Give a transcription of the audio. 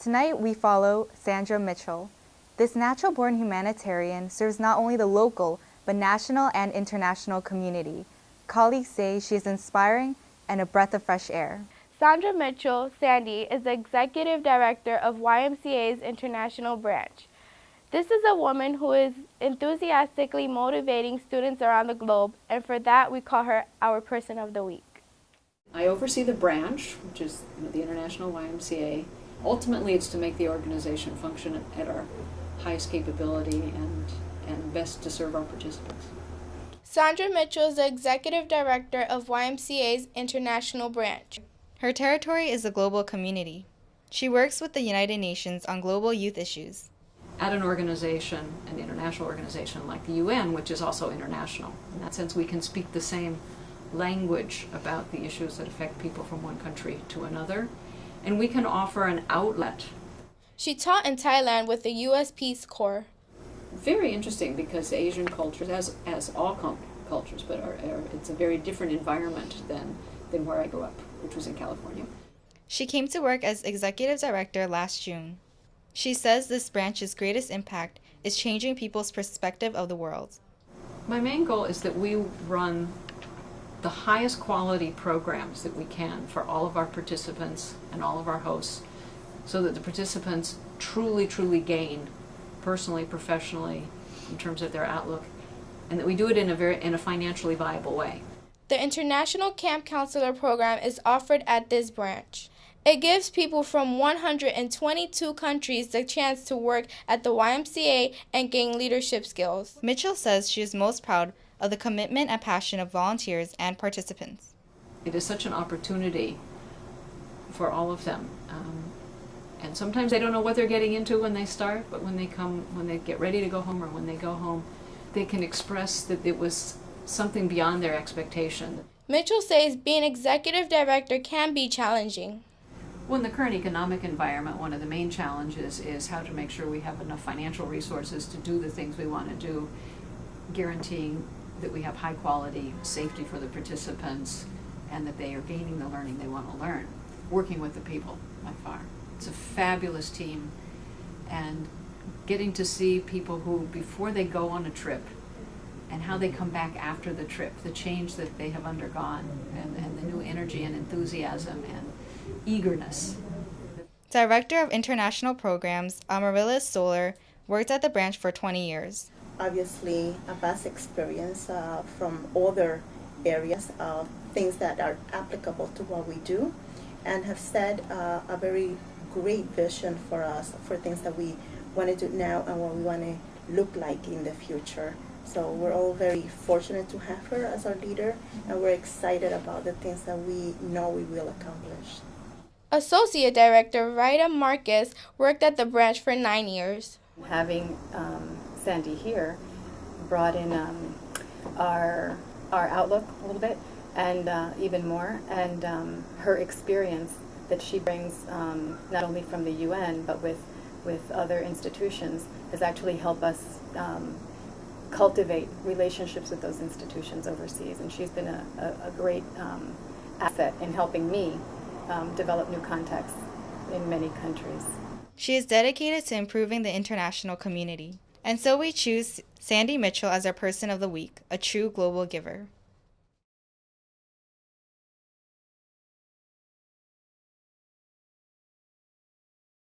Tonight we follow Sandra Mitchell. This natural-born humanitarian serves not only the local, but national and international community. Colleagues say she is inspiring and a breath of fresh air. Sandra Mitchell, Sandy, is the Executive Director of YMCA's International Branch. This is a woman who is enthusiastically motivating students around the globe, and for that we call her our Person of the Week. I oversee the branch, which is the International YMCA. Ultimately, it's to make the organization function at our highest capability and best to serve our participants. Sandra Mitchell is the Executive Director of YMCA's International Branch. Her territory is the global community. She works with the United Nations on global youth issues. At an organization, an international organization like the UN, which is also international. In that sense, we can speak the same language about the issues that affect people from one country to another, and we can offer an outlet. She taught in Thailand with the U.S. Peace Corps. Very interesting, because Asian cultures, as all cultures, but it's a very different environment than where I grew up, which was in California. She came to work as Executive Director last June. She says this branch's greatest impact is changing people's perspective of the world. My main goal is that we run the highest quality programs that we can for all of our participants and all of our hosts, so that the participants truly gain personally, professionally, in terms of their outlook, and that we do it in a financially viable way. The International Camp Counselor program is offered at this branch. It gives people from 122 countries the chance to work at the YMCA and gain leadership skills. Mitchell says she is most proud of the commitment and passion of volunteers and participants. It is such an opportunity for all of them. And sometimes they don't know what they're getting into when they start, but when they get ready to go home, or when they go home, they can express that it was something beyond their expectation. Mitchell says being executive director can be challenging. Well, in the current economic environment, one of the main challenges is how to make sure we have enough financial resources to do the things we want to do, guaranteeing that we have high quality safety for the participants and that they are gaining the learning they want to learn, working with the people by far. It's a fabulous team, and getting to see people who, before they go on a trip, and how they come back after the trip, the change that they have undergone, and the new energy and enthusiasm and eagerness. Director of International Programs, Amaryllis Solar, worked at the branch for 20 years. Obviously, a vast experience from other areas of things that are applicable to what we do, and have set a very great vision for us for things that we want to do now and what we want to look like in the future. So we're all very fortunate to have her as our leader, and we're excited about the things that we know we will accomplish. Associate Director Rita Marcus worked at the branch for 9 years. Having Sandy here brought in our outlook a little bit, and even more, and her experience that she brings not only from the UN but with other institutions has actually helped us cultivate relationships with those institutions overseas, and she's been a great asset in helping me develop new contacts in many countries. She is dedicated to improving the international community. And so we choose Sandy Mitchell as our Person of the Week, a true global giver.